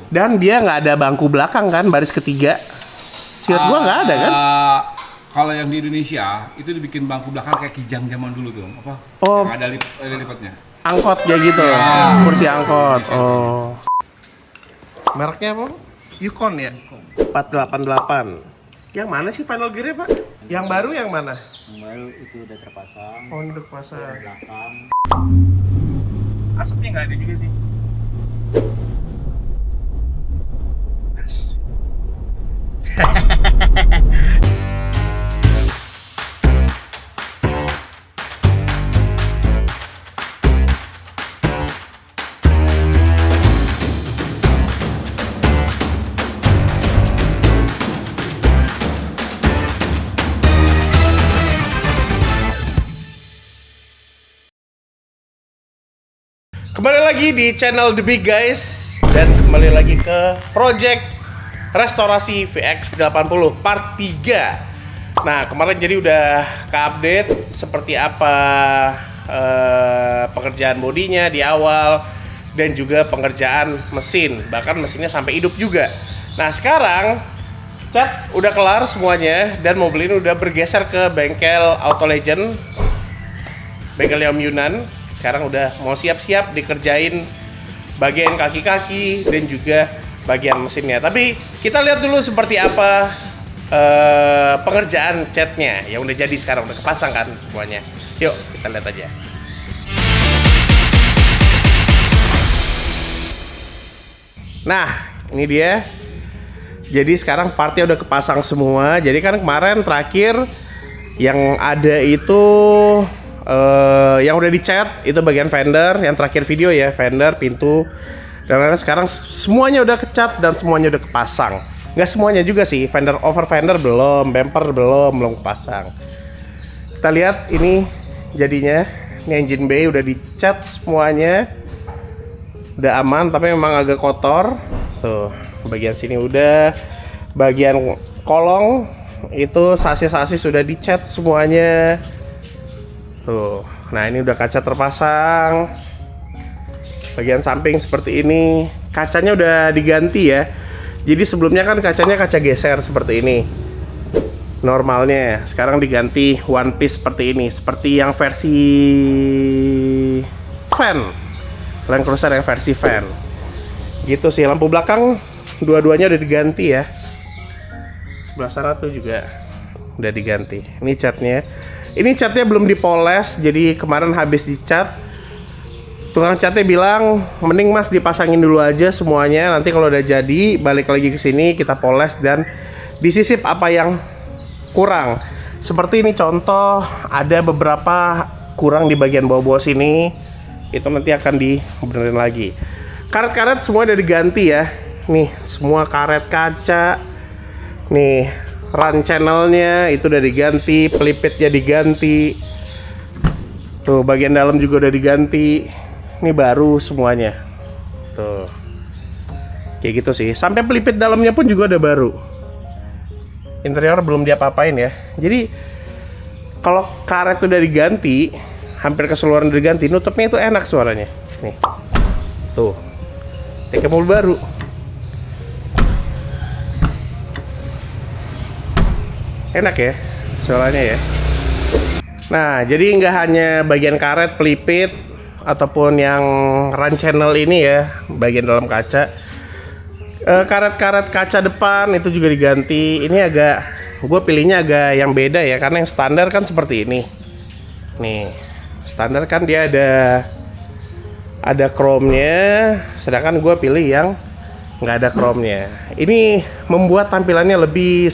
Dan dia nggak ada bangku belakang kan, baris ketiga. Seingat gua nggak ada kan? Kalau yang di Indonesia itu dibikin bangku belakang kayak kijang zaman dulu tuh, apa? Oh. Yang ada lipatnya. Angkot ya gitu, Ya. kursi angkot. Bisa. Oh. Mereknya apa? Yukon ya? 488. Yang mana sih final gear-nya, Pak? Yang baru yang mana? Yang baru itu udah terpasang. Oh, ini udah pasang. Belakang. Asapnya nggak ada juga sih. Kembali lagi di channel The Big Guys dan kembali lagi ke project restorasi VX80 part 3. Nah, kemarin jadi udah ke-update seperti apa pekerjaan bodinya di awal dan juga pengerjaan mesin, bahkan mesinnya sampai hidup juga. Nah, sekarang cat udah kelar semuanya dan mobil ini udah bergeser ke bengkel Auto Legend, bengkelnya Om Yunan. Sekarang udah mau siap-siap dikerjain bagian kaki-kaki dan juga bagian mesinnya. Tapi kita lihat dulu seperti apa pengerjaan catnya yang udah jadi sekarang, udah kepasang kan semuanya. Yuk kita lihat aja. Nah ini dia. Jadi sekarang partnya udah kepasang semua. Jadi kan kemarin terakhir yang ada itu yang udah dicat itu bagian fender, yang terakhir video ya, fender, pintu dan lain-lain. Sekarang semuanya udah kecat dan semuanya udah kepasang. Nggak semuanya juga sih, fender over fender belum, bumper belum kepasang. Kita lihat ini jadinya. Ini engine bay udah dicat semuanya, udah aman, tapi memang agak kotor. Tuh bagian sini udah, bagian kolong itu sasis sudah dicat semuanya. Tuh, nah ini udah kaca terpasang. Bagian samping seperti ini, kacanya udah diganti ya. Jadi sebelumnya kan kacanya kaca geser seperti ini normalnya, sekarang diganti one piece seperti ini, seperti yang versi van, Land Cruiser yang versi van. Gitu sih. Lampu belakang dua-duanya udah diganti ya. Sebelah sana tuh juga udah diganti. Ini catnya. Ini catnya belum dipoles, jadi kemarin habis dicat. Tukang catnya bilang, mending mas dipasangin dulu aja semuanya. Nanti kalau udah jadi, balik lagi ke sini kita poles dan disisip apa yang kurang. Seperti ini contoh, ada beberapa kurang di bagian bawah-bawah sini. Itu nanti akan dibenerin lagi. Karet-karet semua udah diganti ya. Nih, semua karet kaca. Nih. Run channelnya itu udah diganti, pelipitnya diganti. Tuh bagian dalam juga udah diganti. Ini baru semuanya. Tuh. Kayak gitu sih. Sampai pelipit dalamnya pun juga udah baru. Interior belum diapa-apain ya. Jadi kalau karet udah diganti, hampir keseluruhan udah diganti, nutupnya itu enak suaranya. Nih. Tuh. Kayak mobil baru. Enak ya suaranya ya. Nah jadi nggak hanya bagian karet, pelipit ataupun yang run channel ini ya, bagian dalam kaca, karet-karet kaca depan itu juga diganti. Ini agak, gue pilihnya agak yang beda ya, karena yang standar kan seperti ini. Nih standar kan dia ada chrome-nya, sedangkan gue pilih yang nggak ada chrome-nya. Ini membuat tampilannya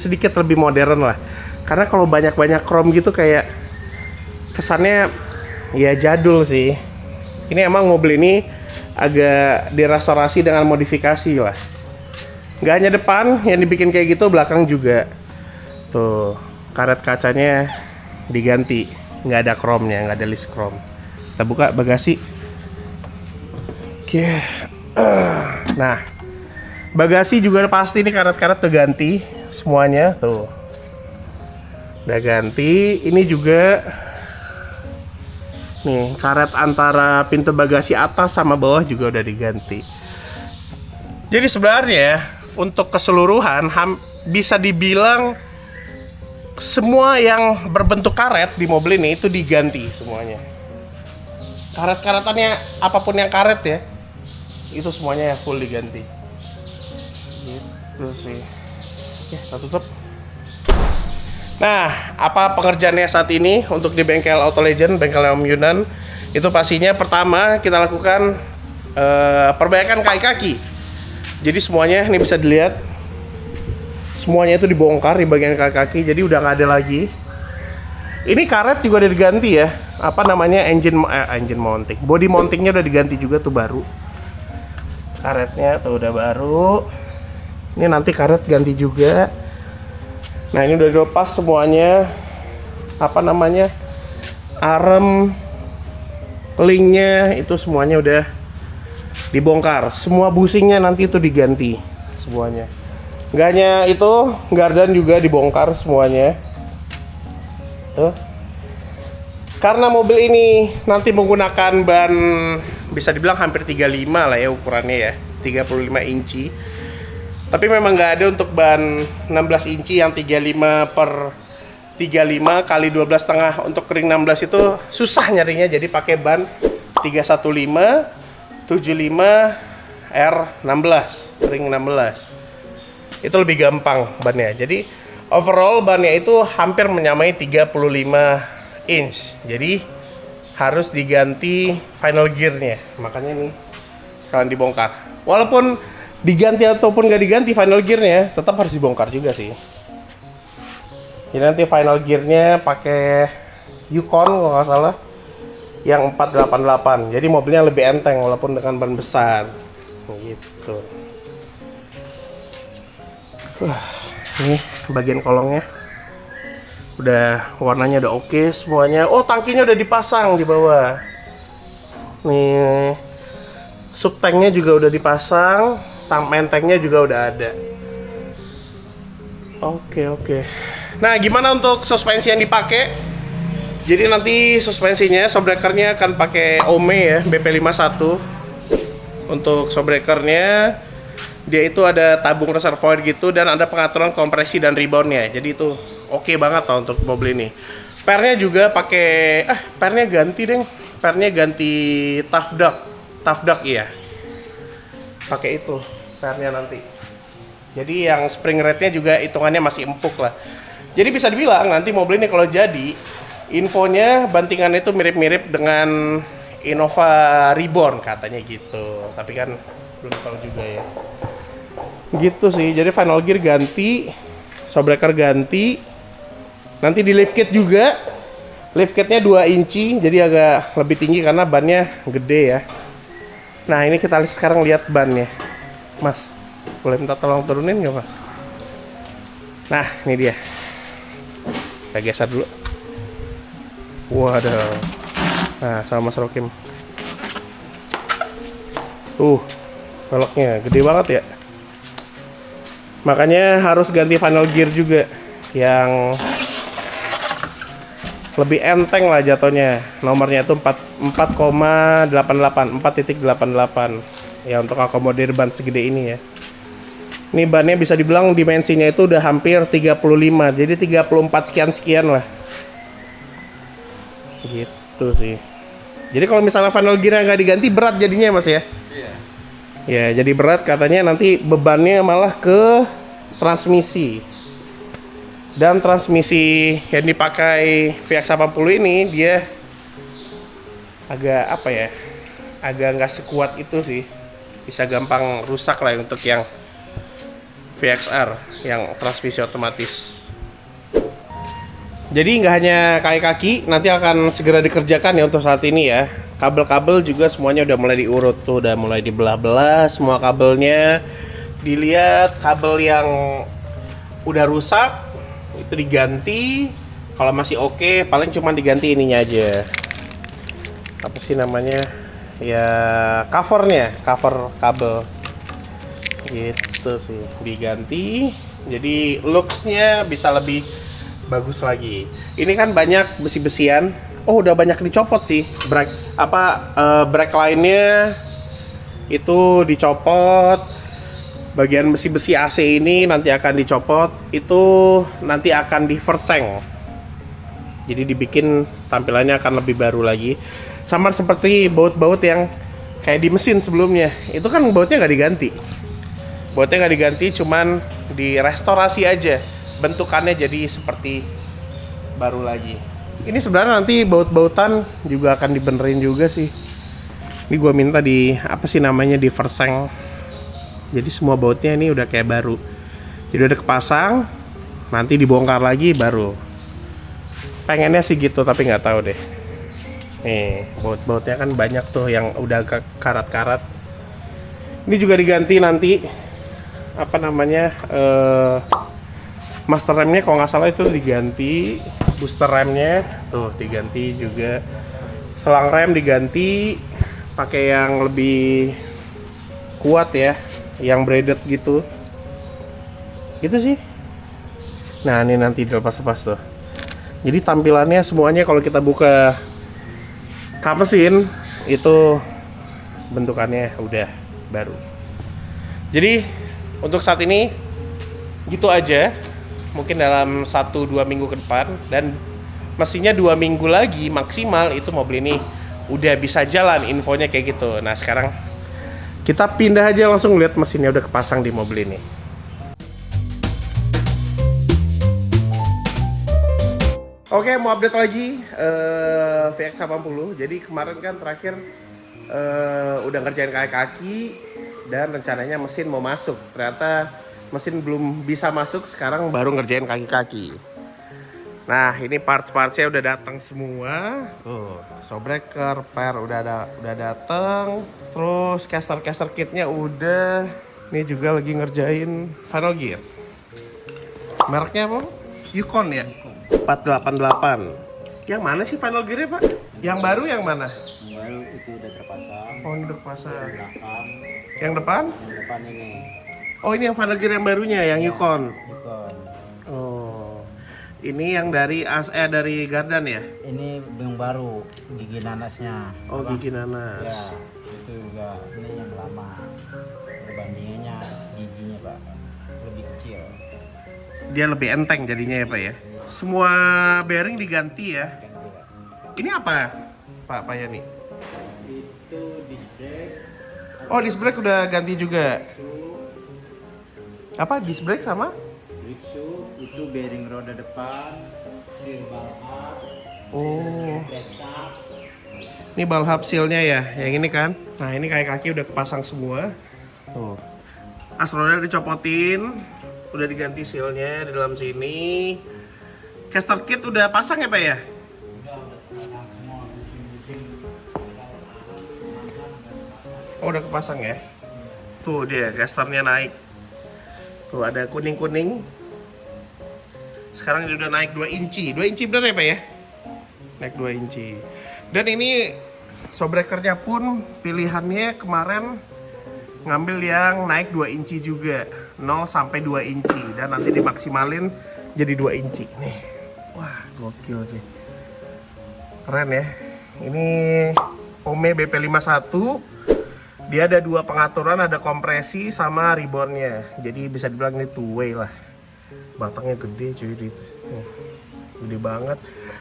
sedikit lebih modern lah. Karena kalau banyak chrome gitu kayak kesannya ya jadul sih. Ini emang mobil ini agak direstorasi dengan modifikasi lah. Nggak hanya depan yang dibikin kayak gitu, belakang juga. Tuh, karet kacanya diganti, nggak ada chrome-nya, nggak ada list chrome. Kita buka bagasi. Oke. Nah, bagasi juga pasti ini karet-karet terganti semuanya tuh. Udah ganti. Ini juga nih karet antara pintu bagasi atas sama bawah juga udah diganti. Jadi sebenarnya untuk keseluruhan bisa dibilang semua yang berbentuk karet di mobil ini itu diganti semuanya. Karet-karetannya apapun yang karet ya, itu semuanya full diganti. Gitu sih. Oke, kita tutup. Nah, apa pengerjaannya saat ini untuk di bengkel Auto Legend, bengkel Om Yunan? Itu pastinya pertama kita lakukan perbaikan kaki-kaki. Jadi semuanya ini bisa dilihat, semuanya itu dibongkar di bagian kaki-kaki, jadi udah nggak ada lagi. Ini karet juga udah diganti ya, apa namanya, engine mounting, body mountingnya udah diganti juga tuh baru. Karetnya tuh udah baru. Ini nanti karet ganti juga. Nah ini udah dilepas semuanya, apa namanya, arem, linknya itu semuanya udah dibongkar. Semua busingnya nanti itu diganti semuanya. Nggak hanya itu, gardan juga dibongkar semuanya. Tuh. Karena mobil ini nanti menggunakan ban bisa dibilang hampir 35 lah ya ukurannya ya, 35 inci. Tapi memang nggak ada untuk ban 16 inci yang 35 per 35 kali 12,5 untuk ring 16 itu susah nyarinya, jadi pakai ban 315 75 R16 ring 16. Itu lebih gampang bannya. Jadi overall bannya itu hampir menyamai 35 inch. Jadi harus diganti final gearnya. Makanya ini sekalian dibongkar. Walaupun diganti ataupun nggak diganti final gearnya, tetap harus dibongkar juga sih. Jadi nanti final gearnya pakai Yukon kalau nggak salah, yang 488. Jadi mobilnya lebih enteng walaupun dengan ban besar. Gitu. Ini bagian kolongnya udah warnanya udah oke semuanya. Oh, tangkinya udah dipasang di bawah. Nih, sub tanknya juga udah dipasang, tang mentengnya juga udah ada. Oke. Nah, gimana untuk suspensi yang dipakai? Jadi nanti suspensinya, shockbreakernya akan pakai Ome ya, BP51. Untuk shockbreakernya dia itu ada tabung reservoir gitu dan ada pengaturan kompresi dan reboundnya. Jadi itu oke banget lah untuk mobil ini. Pernya juga pakai pernya ganti deh. Pernya ganti tough duck iya. Pakai itu pernya nanti. Jadi yang spring rate-nya juga hitungannya masih empuk lah. Jadi bisa dibilang nanti mobil ini kalau jadi, infonya bantingannya itu mirip-mirip dengan Innova Reborn katanya gitu. Tapi kan belum tahu juga ya. Gitu sih. Jadi final gear ganti, shockbreaker ganti. Nanti di lift kit juga. Lift kitnya 2 inci, jadi agak lebih tinggi karena bannya gede ya. Nah, ini kita sekarang lihat bannya. Mas, boleh minta tolong turunin nggak, Mas? Nah, ini dia. Kita geser dulu. Waduh. Nah, sama Mas Rokim. Tuh, velgnya gede banget ya. Makanya harus ganti final gear juga yang lebih enteng lah jatuhnya. Nomornya itu 4,88 ya untuk akomodir ban segede ini ya. Ini bannya bisa dibilang dimensinya itu udah hampir 35, jadi 34 sekian lah. Gitu sih. Jadi kalau misalnya final gear nggak diganti berat jadinya Mas ya. Iya. Ya, jadi berat katanya nanti bebannya malah ke transmisi. Dan transmisi yang dipakai VX80 ini dia agak apa ya? Agak nggak sekuat itu sih. Bisa gampang rusak lah untuk yang VXR yang transmisi otomatis. Jadi nggak hanya kaki-kaki, nanti akan segera dikerjakan ya untuk saat ini ya. Kabel-kabel juga semuanya udah mulai diurut tuh, udah mulai dibelah-belah semua kabelnya. Dilihat kabel yang udah rusak itu diganti. Kalau masih oke, paling cuma diganti ininya aja. Apa sih namanya? Ya covernya, cover kabel. Gitu sih, diganti. Jadi looks-nya bisa lebih bagus lagi. Ini kan banyak besi-besian. Oh, udah banyak dicopot sih. Brake line-nya itu dicopot. Bagian besi-besi AC ini nanti akan dicopot, itu nanti akan di verseng. Jadi dibikin tampilannya akan lebih baru lagi. Sama seperti baut-baut yang kayak di mesin sebelumnya. Itu kan bautnya nggak diganti. Bautnya nggak diganti, cuman direstorasi aja. Bentukannya jadi seperti baru lagi. Ini sebenarnya nanti baut-bautan juga akan dibenerin juga sih. Ini gua minta di apa sih namanya, di verseng. Jadi semua bautnya ini udah kayak baru. Jadi udah kepasang, nanti dibongkar lagi baru. Pengennya sih gitu, tapi nggak tahu deh. Nih, baut-bautnya kan banyak tuh yang udah karat-karat. Ini juga diganti nanti apa namanya, master remnya kalau nggak salah itu diganti, booster remnya tuh diganti juga, selang rem diganti pakai yang lebih kuat ya, yang braided gitu sih. Nah ini nanti dilepas-lepas tuh. Jadi tampilannya semuanya kalau kita buka kap mesin itu bentukannya udah baru. Jadi untuk saat ini gitu aja. Mungkin dalam 1-2 minggu ke depan, dan mestinya 2 minggu lagi maksimal itu mobil ini udah bisa jalan, infonya kayak gitu. Nah sekarang kita pindah aja langsung lihat mesinnya udah kepasang di mobil ini. Oke, mau update lagi VX80. Jadi kemarin kan terakhir udah ngerjain kaki-kaki dan rencananya mesin mau masuk. Ternyata mesin belum bisa masuk, sekarang baru ngerjain kaki-kaki. Nah, ini parts-partsnya udah datang semua. Tuh, showbreaker, per udah datang. Terus caster kitnya udah. Ini juga lagi ngerjain final gear. Mereknya apa? Yukon ya? 488. Yang mana sih final gearnya, Pak? Yang baru yang mana? Yang baru itu udah terpasang. Oh, ini udah kepasang. Belakang. Yang depan? Yang depan ini. Oh, ini yang final gear yang barunya, yang Yukon. Yukon. Oh. Ini yang dari dari Gardan ya? Ini yang baru, gigi nanasnya. Oh, Apa? gigi nanas. Ya, itu juga. Ini yang lama. Perbandingannya giginya Pak lebih kecil. Dia lebih enteng jadinya ya, Pak ya. Semua bearing diganti ya. Ini apa, Pak Yani? Itu disc brake. Oh, disc brake udah ganti juga. Apa disc brake sama? Brake shoe itu bearing roda depan, seal balhab, Oh, brake shaft. ini balhab sealnya ya, yang ini kan. Nah, ini kayak kaki udah kepasang semua. Tuh. As roda dicopotin, udah diganti sealnya di dalam sini. Caster kit udah pasang ya, Pak ya? Udah terpasang semua bushing. Oh, udah kepasang ya. Tuh dia, casternya naik. Tuh ada kuning-kuning. Sekarang dia udah naik 2 inci. 2 inci bener ya, Pak ya? Naik 2 inci. Dan ini showbreakernya pun pilihannya kemarin ngambil yang naik 2 inci juga. 0 sampai 2 inci. Dan nanti dimaksimalin jadi 2 inci. Nih. Wah, gokil sih. Keren ya. Ini Ome BP51. Dia ada 2 pengaturan, ada kompresi sama ribbonnya. Jadi bisa dibilang ini two way lah. Batangnya gede cuy, gede banget.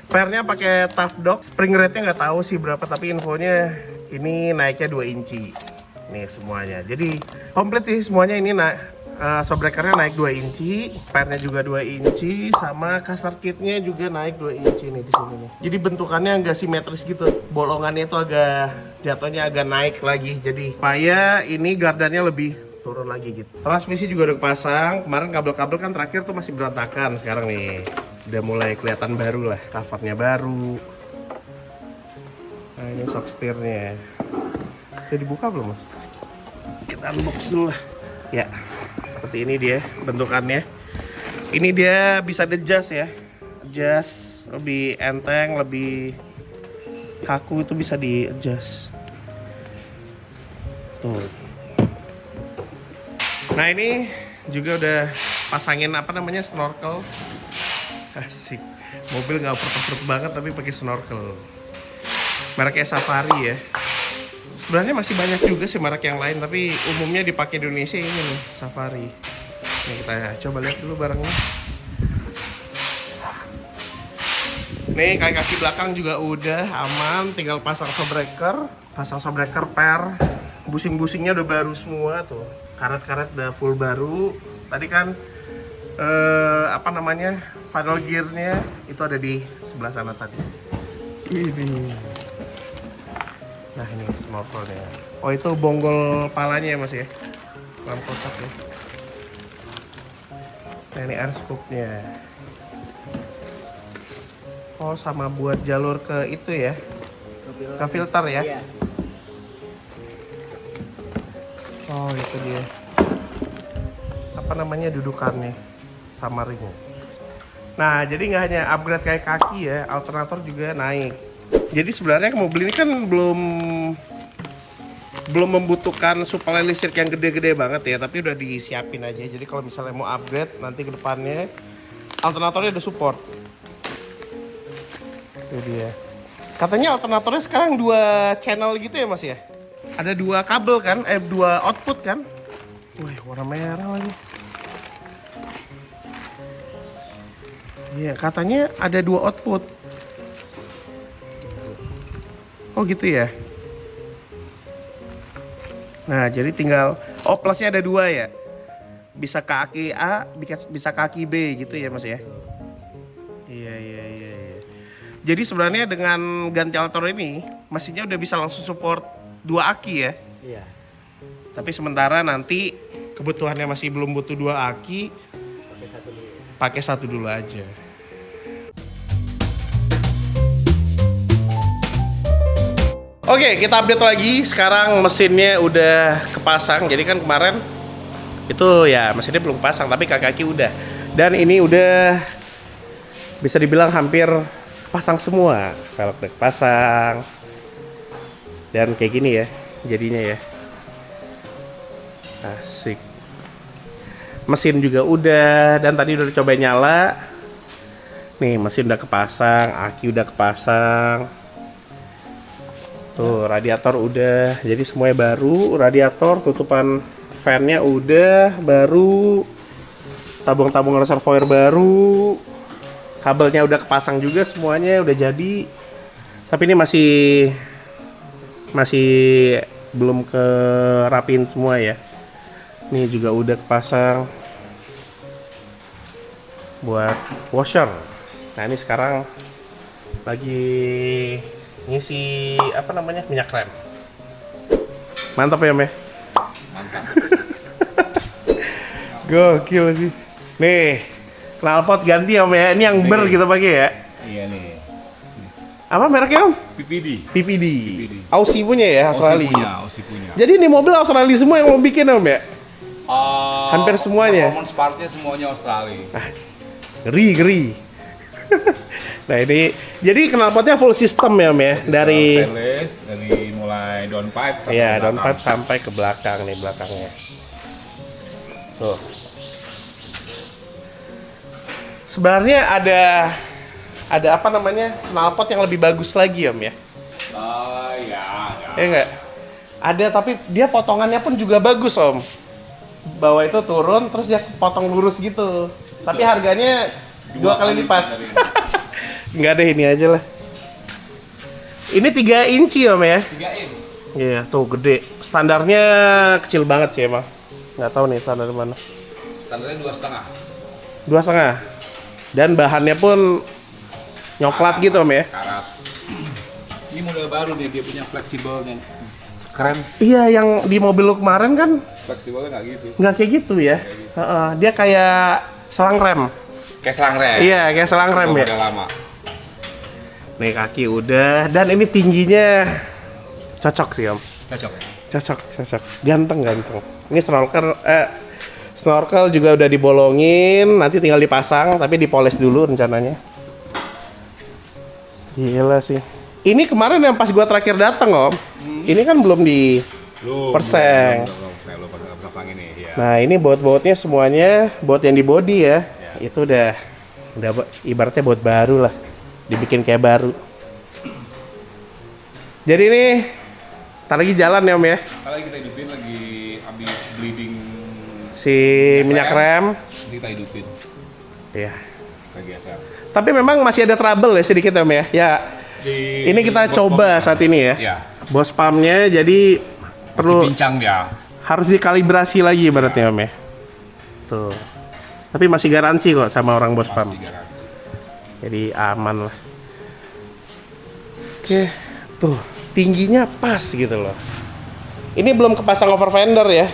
Pernya pakai tough dog. Spring rate-nya nggak tahu sih berapa, tapi infonya ini naiknya 2 inci. Nih semuanya. Jadi komplit sih semuanya ini showbreakernya naik 2 inci, pernya juga 2 inci, sama caster kitnya juga naik 2 inci nih di sini nih. Jadi bentukannya agak simetris gitu. Bolongannya itu agak jatuhnya agak naik lagi. Jadi supaya ini gardannya lebih turun lagi gitu. Transmisi juga udah kepasang. Kemarin kabel-kabel kan terakhir tuh masih berantakan. Sekarang nih udah mulai kelihatan baru lah. Covernya baru. Nah ini shock steernya. Udah dibuka belum, Mas? Kita unbox dulu lah. Ya, seperti ini dia bentukannya. Ini dia bisa adjust ya. Adjust lebih enteng, lebih kaku, itu bisa di adjust. Tuh. Nah ini juga udah pasangin apa namanya, snorkel. Asik. Mobil nggak perut banget tapi pakai snorkel. Mereknya Safari ya. Sebenarnya masih banyak juga sih merek yang lain, tapi umumnya dipakai di Indonesia ini nih, Safari. Nih kita coba lihat dulu barangnya. Nih kaki belakang juga udah aman, tinggal pasang shockbreaker. Pasang shockbreaker per. Busing-busingnya udah baru semua tuh. Karet-karet udah full baru. Tadi kan apa namanya? Final gear-nya itu ada di sebelah sana tadi. Ini. Nah ini snorkelnya. Oh itu bonggol palanya ya mas ya, lampu kotak ya. Nah ini air scoop-nya. Oh sama buat jalur ke itu ya, ke filter ya. Iya. Oh itu dia. Apa namanya dudukannya sama ring. Nah jadi nggak hanya upgrade kayak kaki ya, alternator juga naik. Jadi sebenarnya mobil ini kan belum membutuhkan suplai listrik yang gede-gede banget ya, tapi udah disiapin aja. Jadi kalau misalnya mau upgrade nanti ke depannya alternatornya udah support. Itu dia. Katanya alternatornya sekarang 2 channel gitu ya mas ya? Ada 2 kabel kan? 2 output kan? Wih warna merah lagi. Iya katanya ada 2 output. Oh gitu ya. Nah jadi tinggal plusnya ada 2 ya. Bisa kaki A, bisa kaki B gitu ya mas ya. Iya. Jadi sebenarnya dengan ganti alternator ini mesinnya udah bisa langsung support 2 aki ya. Iya. Tapi sementara nanti kebutuhannya masih belum butuh 2 aki, pakai satu dulu aja. Oke, kita update lagi. Sekarang mesinnya udah kepasang. Jadi kan kemarin itu ya mesinnya belum pasang, tapi kaki-kaki udah. Dan ini udah bisa dibilang hampir pasang semua. Velg udah pasang. Dan kayak gini ya jadinya ya. Asik. Mesin juga udah, dan tadi udah coba nyala. Nih mesin udah kepasang, aki udah kepasang. Tuh radiator udah, jadi semuanya baru. Radiator, tutupan fan-nya udah baru, tabung-tabung reservoir baru, kabelnya udah kepasang juga, semuanya udah jadi. Tapi ini masih belum kerapin semua ya. Ini juga udah kepasang buat washer. Nah ini sekarang lagi ngisi apa namanya minyak rem. Mantap ya Meh. Mantap. Gokil sih. Nih knalpot ganti ya Meh. Ini yang ber kita pakai ya. Iya nih. Apa mereknya Om? PPD. PPD. Aussie punya ya, Australia. Aussie punya. Jadi ini mobil Australia semua yang mau bikin Om ya? Hampir semuanya. Performance partnya semuanya Australia. Ngeri. Nah ini, jadi knalpotnya full system ya Om ya? Dari stainless, dari mulai downpipe sampai ya ke downpipe belakang. sampai ke belakang nih belakangnya. Tuh. Sebenarnya ada apa namanya knalpot yang lebih bagus lagi Om ya? Ya. Ya enggak? Ada tapi dia potongannya pun juga bagus Om. Bawah itu turun terus dia potong lurus gitu. Tapi harganya 2 kali lipat. dari ini. Enggak deh ini aja lah. Ini 3 inci Om ya? 3 in. Iya, tuh gede. Standarnya kecil banget sih emang. Nggak tahu nih standar mana. Standarnya 2,5. 2,5. Dan bahannya pun nyoklat gitu Om ya? Karat. Ini model baru nih, dia punya fleksibelnya. Keren. Iya, yang di mobil lu kemarin kan Fleksibelnya nggak gitu. nggak kayak gitu ya? Heeh, dia kayak selang rem. Kayak selang rem. Iya, kayak selang rem ya. Model lama. Nih kaki udah, dan ini tingginya cocok sih Om. Cocok. Cocok. Ganteng. Ini snorkel juga udah dibolongin, nanti tinggal dipasang, tapi dipoles dulu rencananya. Gila sih. Ini kemarin yang pas gua terakhir datang Om, ini kan belum di perseng. Belum pasang ini ya. Nah ini baut-bautnya semuanya baut yang di body ya. Itu udah ibaratnya baut baru lah, dibikin kayak baru. Jadi ini Ntar lagi jalan ya Om ya. Kalau kita hidupin lagi habis bleeding Si minyak rem. kita hidupin Iya. kayak biasa. Tapi memang masih ada trouble ya sedikit Om ya. Ya, ini kita bos coba pump. saat ini ya. Iya. Bos pumpnya jadi perlu Pincang dia. harus dikalibrasi lagi ibaratnya Om ya. Tuh. Tapi masih garansi kok sama orang bos pump. Masih garansi. Jadi aman lah. Oke, tuh tingginya pas gitu loh. Ini belum kepasang over fender ya.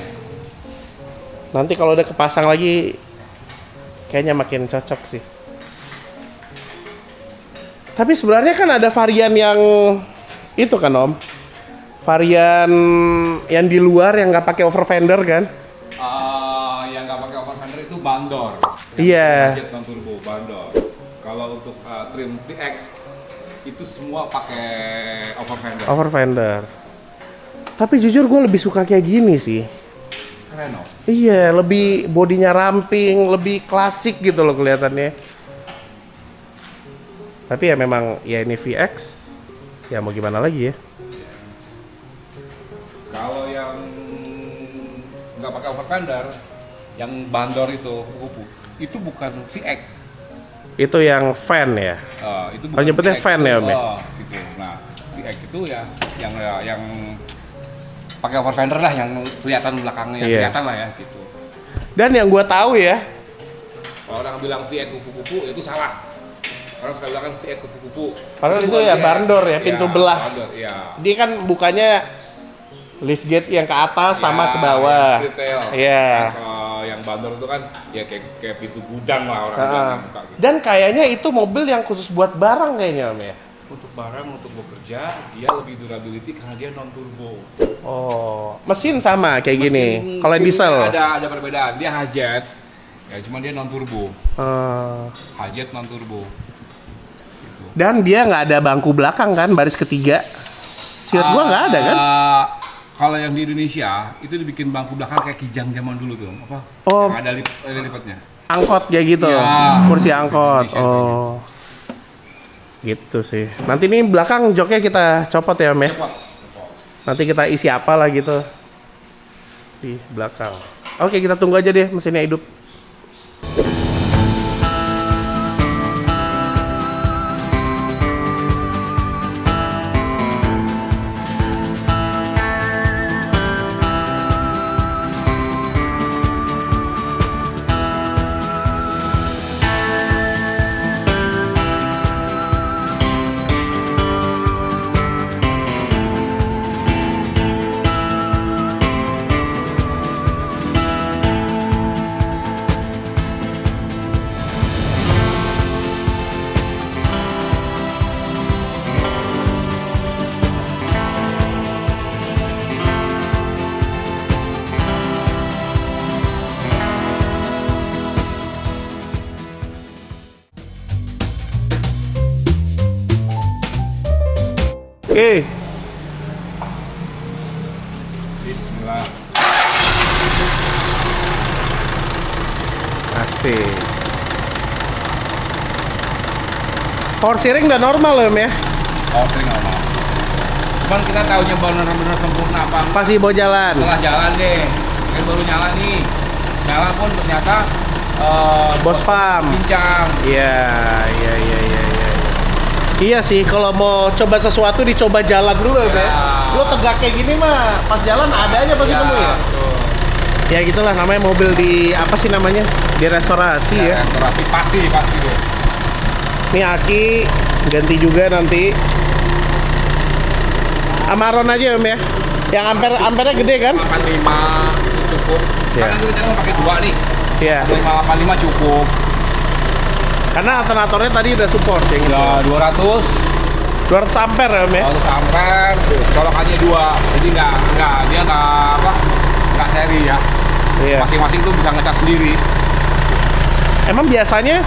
Nanti kalau udah kepasang lagi, kayaknya makin cocok sih. Tapi sebenarnya kan ada varian yang itu kan Om, varian yang di luar yang nggak pakai over fender kan? Yang nggak pakai over fender itu bandor. Iya. Jet non turbo bandor. Kalau untuk trim VX itu semua pakai over fender. Over fender. Tapi jujur gue lebih suka kayak gini sih. Keren loh. Iya, lebih bodinya ramping, lebih klasik gitu loh kelihatannya. Tapi ya memang ya ini VX, ya mau gimana lagi ya? Kalau yang nggak pakai over fender, yang bandor itu bukan VX. Itu yang fan ya. Itu Oh, nyebutnya VX fan itu, ya, Om ya? Gitu. Nah, VX itu ya yang pakai over fender lah, yang kelihatan belakangnya, Iya. kelihatan lah ya gitu. Dan yang gua tahu ya, Kalau orang bilang VX kupu-kupu itu salah. Orang suka bilang kan VX kupu-kupu. padahal itu bukan ya VX. barndor ya, pintu Iya, belah. Bandor, iya. Dia kan bukannya liftgate yang ke atas sama Ya, ke bawah. yang split tail. Iya. Nah, kalau yang bandor itu kan ya kayak pintu gudang lah orang Heeh. bilang buka gitu. Dan kayaknya itu mobil yang khusus buat barang kayaknya Om ya. Untuk barang, untuk bekerja, dia lebih durability karena dia non turbo. Oh, mesin sama kayak gini. Kalau yang diesel. Ada perbedaan. Dia Hajet, ya cuman dia non turbo. Hajet non turbo. Gitu. Dan dia nggak ada bangku belakang kan, baris ketiga. Siat gua nggak ada kan? Kalau yang di Indonesia itu dibikin bangku belakang kayak kijang zaman dulu tuh. Apa? Oh. Yang ada lipatnya. Angkot kayak gitu, Iya. kursi angkot. Indonesia Oh, gitu sih. Nanti nih belakang joknya kita copot ya Om ya. Cepot. Nanti kita isi apa lah gitu di belakang. Oke, kita tunggu aja deh mesinnya hidup. Oke, Bismillah. asik. Power steering udah normal loh Om ya. Sering normal. Cuman kita tahunya benar-benar sempurna apa enggak Pasti bawa jalan. setelah jalan deh. Kan baru nyala nih. Nyala pun ternyata Bos pump. pincang. Iya. Iya sih, kalau mau coba sesuatu dicoba jalan dulu ya. Ya. Lo tegak kayak gini mah pas jalan ada aja pasti nemu ya. betul. Ya gitulah namanya mobil di apa sih namanya? Di restorasi ya. Restorasi pasti deh. Ini aki ganti juga nanti. Amaron aja Om ya. Yang ampernya gede kan? 85 itu cukup. Iya. Karena kita mau pakai 2 nih. Iya. 85 cukup. Karena alternatornya tadi udah support yang gitu. Ya 200 200 ampere ya Om ya. kalau sampai colokannya 2. Jadi dia nggak seri ya. Iya. Masing-masing tuh bisa ngecas sendiri. Emang biasanya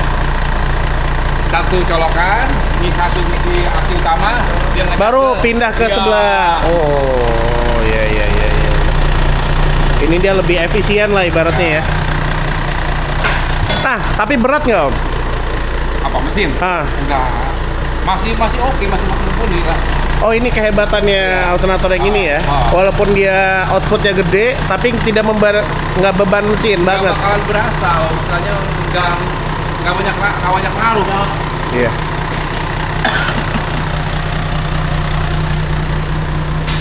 Satu colokan, ini satu ngisi aki utama, dia ngecas baru pindah ke Iya. sebelah. Oh, iya. Ini dia lebih efisien lah ibaratnya ya. Nah, tapi berat nggak Om? Apa mesin? Ah, Enggak. Masih oke, masih mumpuni lah. Oh, ini kehebatannya alternator yang ini ya. Walaupun dia outputnya gede, tapi tidak nggak beban mesin Nggak banget. bakalan berasa, misalnya nggak banyak ngaruh. Iya.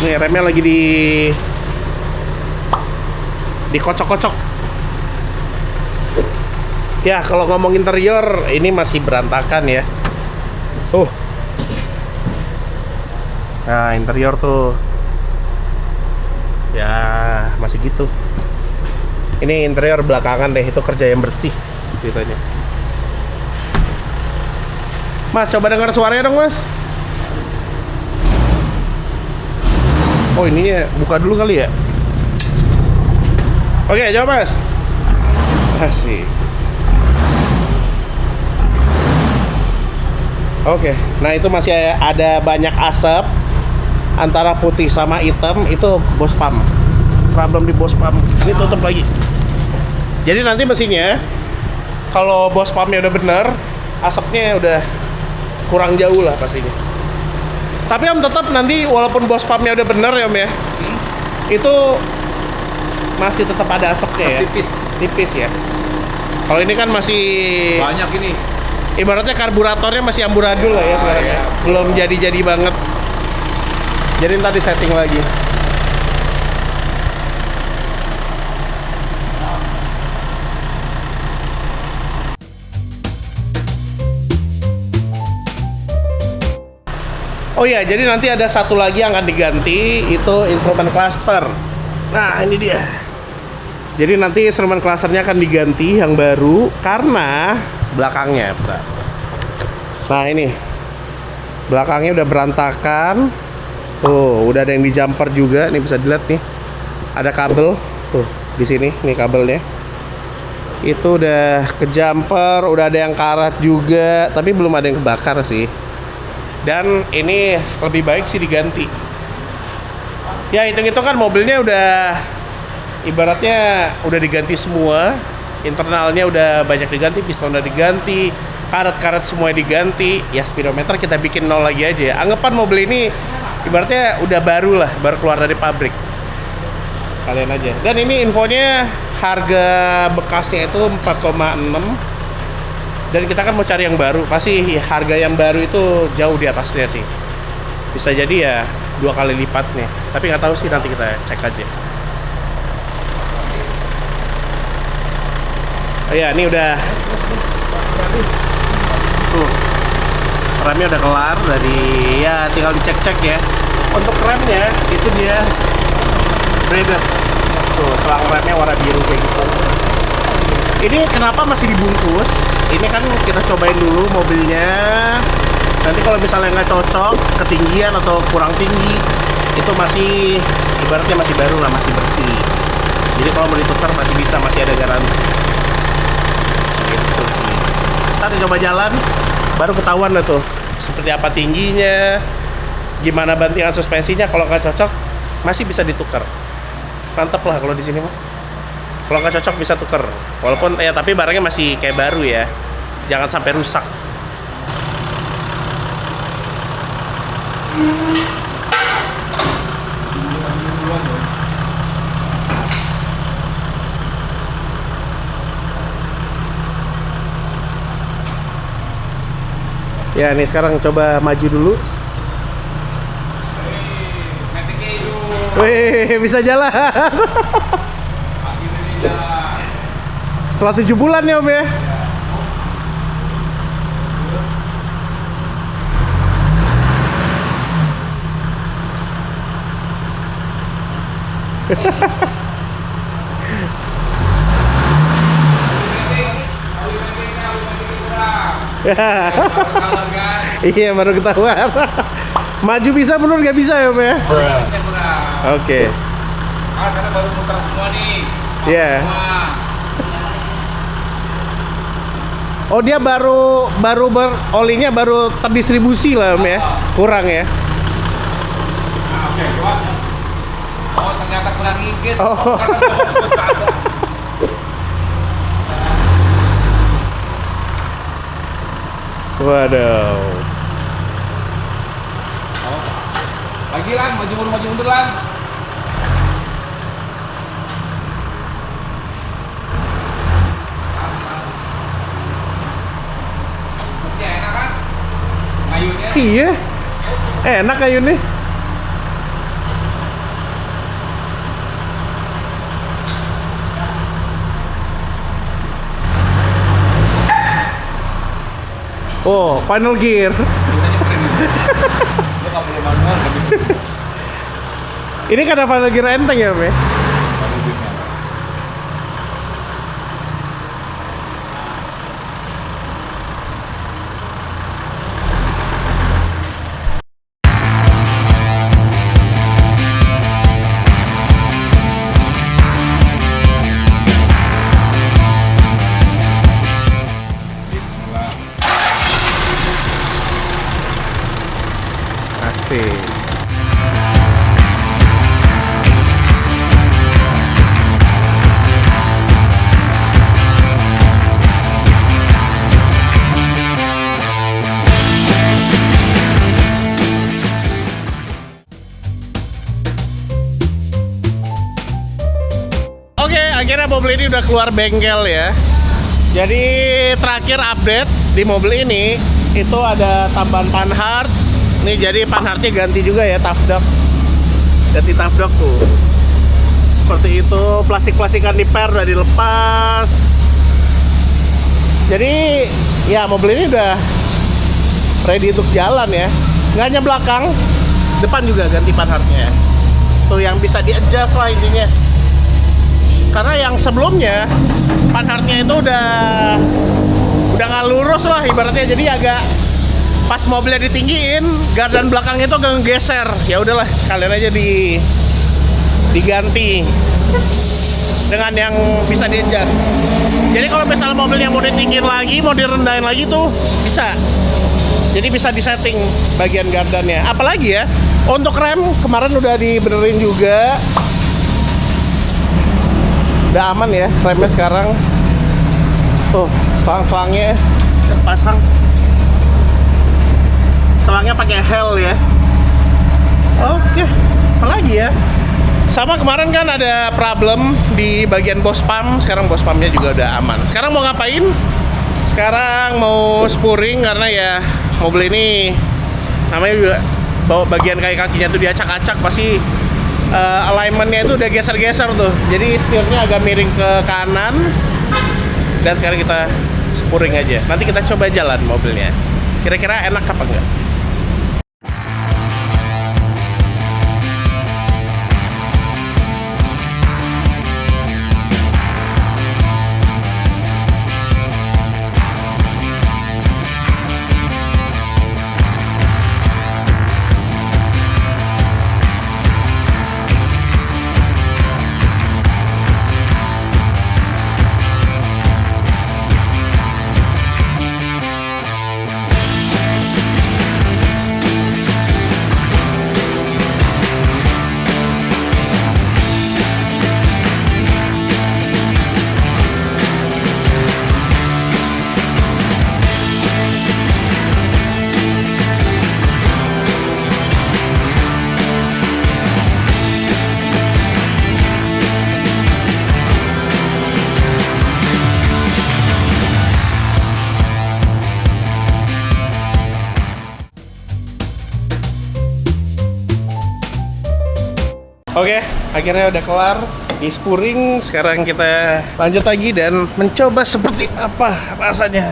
Nih remnya lagi dikocok-kocok. Ya kalau ngomong interior ini masih berantakan ya. Nah interior tuh ya masih gitu. Ini interior belakangan deh, itu kerja yang bersih ceritanya. Mas coba dengar suaranya dong mas. Oh ininya buka dulu kali ya. Oke coba mas. Asik. Oke, nah itu masih ada banyak asap antara putih sama hitam, itu bos pam. Problem di bos pam. Ini tutup lagi. Jadi nanti mesinnya kalau bos pamnya udah bener, asapnya udah kurang jauh lah pastinya. Tapi om tetap nanti walaupun bos pamnya udah bener ya om ya, itu masih tetap ada asapnya ya. Tipis ya. Kalau ini kan masih Banyak ini. ibaratnya karburatornya masih amburadul lah ya sekarang ya. Belum jadi-jadi banget. Jadi ntar di setting lagi. Oh iya, jadi nanti ada satu lagi yang akan diganti, itu instrument cluster. Nah, ini dia. Jadi nanti instrument clusternya akan diganti yang baru karena belakangnya, bentar. Nah ini belakangnya udah berantakan. Tuh, udah ada yang di jumper juga. Nih bisa dilihat nih, ada kabel. Tuh di sini, nih kabelnya. Itu udah ke jumper, udah ada yang karat juga, tapi belum ada yang kebakar sih. Dan ini lebih baik sih diganti. Ya hitung-hitung kan mobilnya udah ibaratnya udah diganti semua. Internalnya udah banyak diganti, piston udah diganti, karet-karet semua diganti. Ya speedometer kita bikin nol lagi aja ya. Anggapan mobil ini ibaratnya udah baru lah, baru keluar dari pabrik. Sekalian aja. Dan ini infonya harga bekasnya itu 4,6. Dan kita kan mau cari yang baru, pasti harga yang baru itu jauh di atasnya sih. Bisa jadi ya 2 kali lipatnya. Tapi nggak tahu sih, nanti kita cek aja. Oh ya, ini udah tuh remnya udah kelar dari ya, tinggal dicek-cek ya. Untuk remnya itu dia braided. Tuh selang remnya warna biru kayak gitu. Ini kenapa masih dibungkus? Ini kan kita cobain dulu mobilnya. Nanti kalau misalnya nggak cocok, ketinggian atau kurang tinggi, itu masih ibaratnya masih baru lah, masih bersih. Jadi kalau mau ditukar masih bisa, masih ada garansi. Gitu sih. Ntar coba jalan, baru ketahuan lah tuh seperti apa tingginya, gimana bantingan suspensinya. Kalau nggak cocok, masih bisa ditukar. Mantap lah kalau di sini mah. Kalau nggak cocok bisa tuker. Walaupun ya tapi barangnya masih kayak baru ya. Jangan sampai rusak. Ya nih sekarang coba maju dulu. Wih, bisa jalan. Setelah 7 bulan ya om ya. Iya baru ketahuan. Maju bisa, mundur nggak bisa ya om ya. Oke. Karena baru muter semua nih. Iya. Oh dia baru olinya baru terdistribusi lah om ya. Kurang ya. Oke, oh ternyata kurang inggris. Oh. Waduh. Lagi Lan, maju mundur Lan. Buknya enak kan? Ngayunnya. Iya. Enak kayu nih. Oh, final gear. Biasanya keren gitu. Dia nggak perlu manual tapi Ini karena final gear enteng ya, Om ya? baru duitnya. Bismillah. Asik. Oke, akhirnya mobil ini udah keluar bengkel ya. Jadi terakhir update di mobil ini itu ada tambahan panhard. Nih jadi panhardnya ganti juga ya, tough dog. Ganti tough dog tuh. Seperti itu, plastik-plastikan di per udah dilepas. Jadi ya mobil ini udah ready untuk jalan ya. Nggak hanya belakang, depan juga ganti panhardnya. Tuh yang bisa di-adjust lah intinya. Karena yang sebelumnya panhardnya itu udah nggak lurus lah ibaratnya, jadi agak pas mobilnya ditinggiin gardan belakang itu agak ngegeser. Ya udahlah sekalian aja diganti dengan yang bisa di-adjust. Jadi kalau misalnya mobilnya mau ditinggiin lagi, mau direndahin lagi tuh bisa. Jadi bisa disetting bagian gardannya. Apalagi ya untuk rem kemarin udah dibenerin juga. Udah aman ya remnya sekarang. Tuh selang-selangnya terpasang. Selangnya pakai hel ya. Oke, apalagi ya? Sama kemarin kan ada problem di bagian bos pam. Sekarang bos pamnya juga udah aman. Sekarang mau ngapain? Sekarang mau spuring karena ya mobil ini namanya juga bawa bagian kakinya tuh diacak-acak, pasti alignmentnya itu udah geser-geser tuh, jadi setirnya agak miring ke kanan. Dan sekarang kita spuring aja, nanti kita coba jalan mobilnya, kira-kira enak apa enggak. Oke, akhirnya udah kelar di spuring. Sekarang kita lanjut lagi dan mencoba seperti apa rasanya.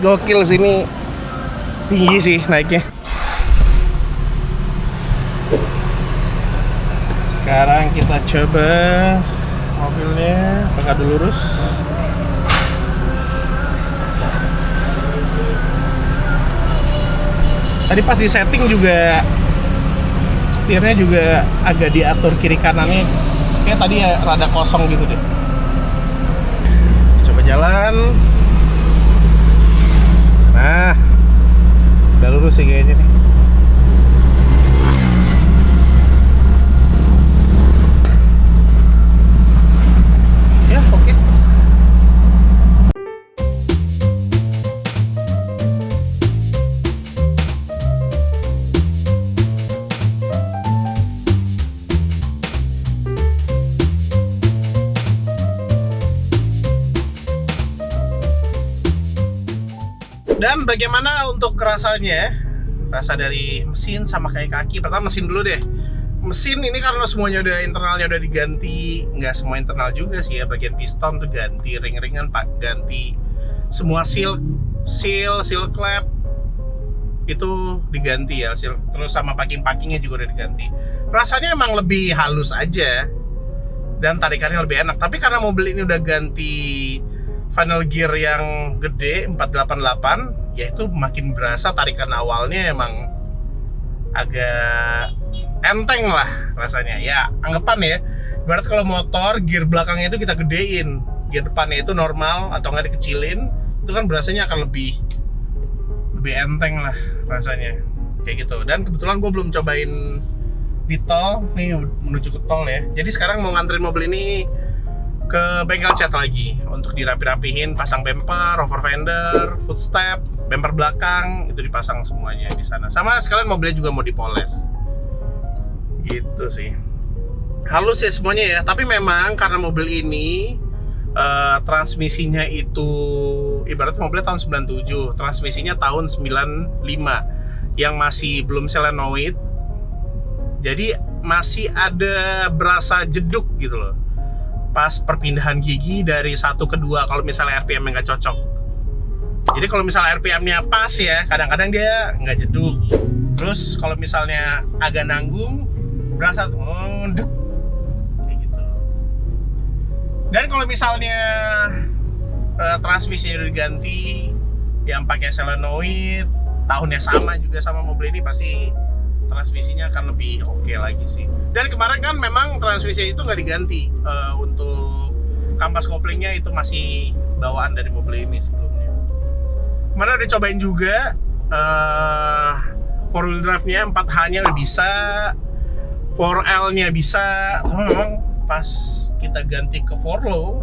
Gokil sini, tinggi sih naiknya. Sekarang kita coba mobilnya, apakah udah lurus? Tadi pas di setting juga setirnya juga agak diatur kiri kanannya, kayak tadi ya rada kosong gitu deh. Coba jalan. Nah, udah lurus sih kayaknya nih. Ya, oke. Dan bagaimana untuk rasanya? Rasa dari mesin sama kayak kaki. Pertama mesin dulu deh. Mesin ini karena semuanya udah internalnya udah diganti, nggak semua internal juga sih ya. Bagian piston tuh ganti, ring-ringan pak ganti, semua seal clap itu diganti ya. Terus sama packing-packingnya juga udah diganti. Rasanya emang lebih halus aja dan tarikannya lebih enak. Tapi karena mobil ini udah ganti final gear yang gede 488, ya itu makin berasa tarikan awalnya emang agak enteng lah rasanya. Ya anggapan ya, ibarat kalau motor gear belakangnya itu kita gedein, gear depannya itu normal atau nggak dikecilin, itu kan berasanya akan lebih enteng lah rasanya kayak gitu. Dan kebetulan gue belum cobain di tol nih, menuju ke tol ya. Jadi sekarang mau nganterin mobil ini ke bengkel cat lagi untuk dirapi-rapihin, pasang bumper, over fender, footstep, bumper belakang itu dipasang semuanya di sana. Sama sekalian mobilnya juga mau dipoles. Gitu sih. Halus ya semuanya ya, tapi memang karena mobil ini transmisinya itu ibarat mobilnya tahun 97, transmisinya tahun 95 yang masih belum solenoid. Jadi masih ada berasa jeduk gitu loh pas perpindahan gigi dari 1 ke 2 kalau misalnya RPM-nya nggak cocok. Jadi kalau misalnya RPM-nya pas ya, kadang-kadang dia nggak jeduk. Terus kalau misalnya agak nanggung, berasa duk kayak gitu. Dan kalau misalnya transmisinya udah diganti, yang pakai solenoid, tahunnya sama juga sama mobil ini, pasti transmisinya akan lebih oke lagi sih. Dan kemarin kan memang transmisi itu nggak diganti, untuk kampas koplingnya itu masih bawaan dari mobil ini sebelumnya. Kemarin udah cobain juga 4 wheel drive-nya, 4H-nya udah bisa, 4L-nya bisa. Tapi memang pas kita ganti ke 4 low,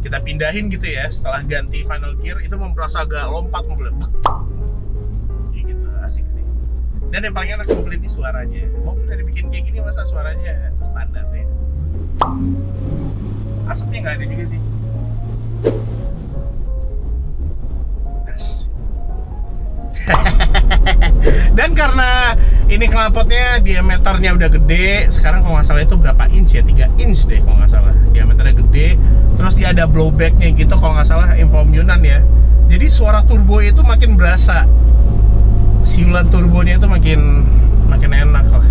kita pindahin gitu ya, setelah ganti final gear itu merasa agak lompat mobilnya. Gitu, asik sih. Dan yang paling enak mobil ini suaranya. Mobil udah dibikin kayak gini masa suaranya standar ya. Asapnya nggak ada juga sih. Dan karena ini knalpotnya diameternya udah gede, sekarang kalau nggak salah itu berapa inch ya? 3 inch deh kalau nggak salah. Diameternya gede, terus dia ada blowbacknya gitu kalau nggak salah, info Yunan ya. Jadi suara turbo itu makin berasa. Siulan turbonya itu makin enak lah.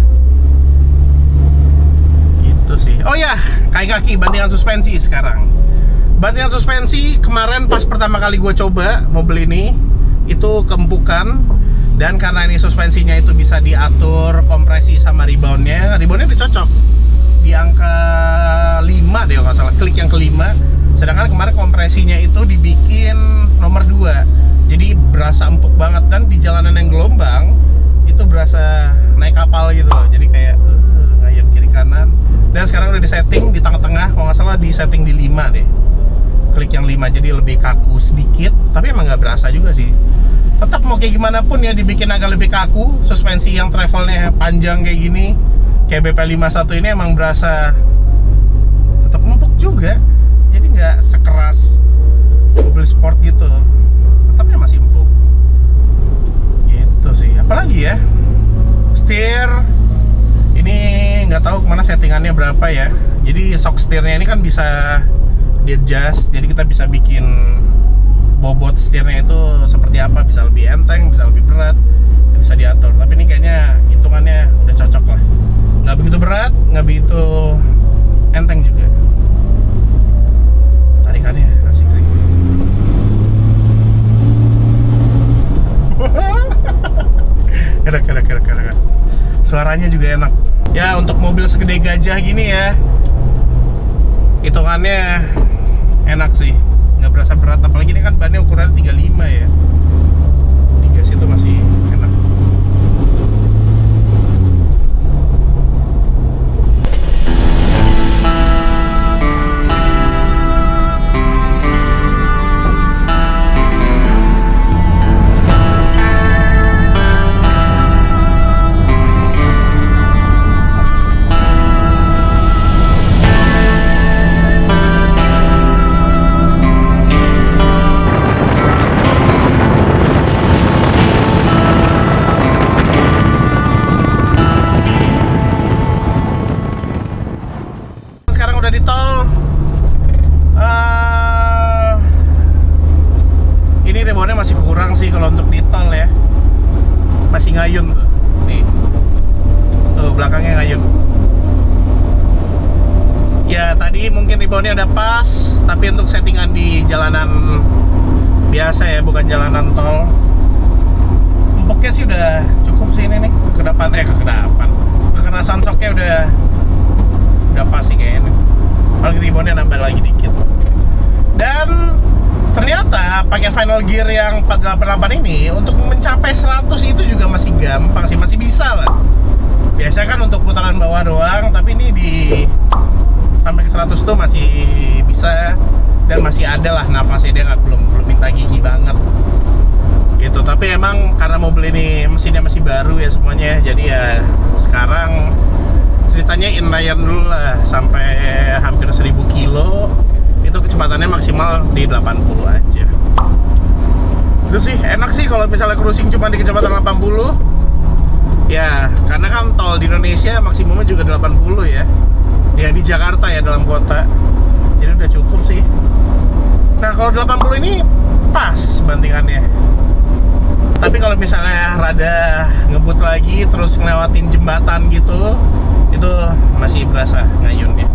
Gitu sih. Oh ya, kaki bantingan suspensi sekarang. Bantingan suspensi kemarin pas pertama kali gue coba mobil ini itu keempukan, dan karena ini suspensinya itu bisa diatur kompresi sama reboundnya udah cocok di angka 5 deh kalau nggak salah, klik yang kelima. Sedangkan kemarin kompresinya itu dibikin nomor 2, jadi berasa empuk banget, dan di jalanan yang gelombang itu berasa naik kapal gitu loh. Jadi kayak ngayun kiri kanan. Dan sekarang udah disetting di tengah-tengah, kalau nggak salah di setting di 5 deh, klik yang 5, jadi lebih kaku sedikit, tapi emang nggak berasa juga sih. Tetap mau kayak gimana pun ya dibikin agak lebih kaku. Suspensi yang travelnya panjang kayak gini, kayak BP51 ini emang berasa tetap empuk juga. Jadi nggak sekeras mobil sport gitu, tetapnya masih empuk. Gitu sih. Apalagi ya, setir ini nggak tahu kemana settingannya berapa ya. Jadi shock setirnya ini kan bisa di adjust, jadi kita bisa bikin bobot setirnya itu seperti apa, bisa lebih enteng, bisa lebih berat, bisa diatur. Tapi ini kayaknya hitungannya udah cocok lah, nggak begitu berat, nggak begitu enteng juga. Tarikannya asik sih. Enak. Suaranya juga enak. Ya untuk mobil segede gajah gini ya, hitungannya enak sih, nggak berasa berat. Apalagi ini kan bannya ukurannya 35 ya, digas itu masih enak. masih ngayun tuh. Nih. Tuh belakangnya ngayun. Ya tadi mungkin reboundnya udah pas, tapi untuk settingan di jalanan biasa ya, bukan jalanan tol. Empuknya sih udah cukup sih ini nih. Ke depan. Kekerasan shocknya udah pas sih kayaknya. Paling reboundnya nambah lagi dikit. Dan ternyata pakai final gear yang 488 ini untuk mencapai 100 itu juga masih gampang sih, masih bisa lah. Biasanya kan untuk putaran bawah doang, tapi ini sampai ke 100 tuh masih bisa dan masih ada lah nafasnya, dia belum minta gigi banget gitu. Tapi emang karena mobil ini mesinnya masih baru ya semuanya, jadi ya sekarang ceritanya inline dulu lah sampai hampir 1000 kilo itu kecepatannya maksimal di 80 aja. Itu sih enak sih kalau misalnya cruising cuma di kecepatan 80 ya, karena kan tol di Indonesia maksimumnya juga 80 ya. Ya di Jakarta ya, dalam kota. Jadi udah cukup sih. Nah kalau 80 ini pas bantingannya. Tapi kalau misalnya rada ngebut lagi terus ngelewatin jembatan gitu, itu masih berasa ngayunnya.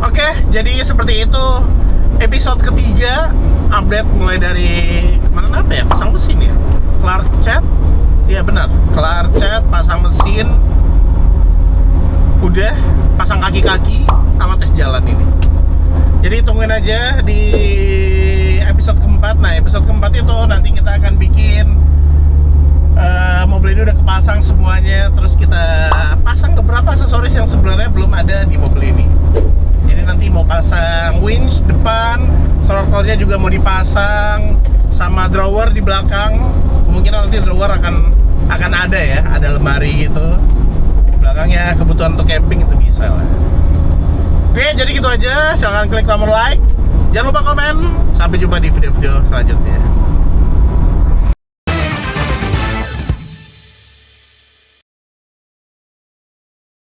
Oke, jadi seperti itu episode ketiga update mulai dari kemarin apa ya, pasang mesin ya, kelar cat, iya benar, kelar cat, pasang mesin, udah pasang kaki-kaki sama tes jalan ini. Jadi tungguin aja di episode keempat. Nah episode keempat itu nanti kita akan bikin mobil ini udah kepasang semuanya, terus kita pasang beberapa aksesoris yang sebenarnya belum ada di mobil ini. Jadi nanti mau pasang winch depan, throttle-nya juga mau dipasang, sama drawer di belakang. Kemungkinan nanti drawer akan ada ya, ada lemari gitu. Belakangnya kebutuhan untuk camping itu bisa lah. Oke, jadi gitu aja. Silahkan klik tombol like, jangan lupa komen. Sampai jumpa di video-video selanjutnya.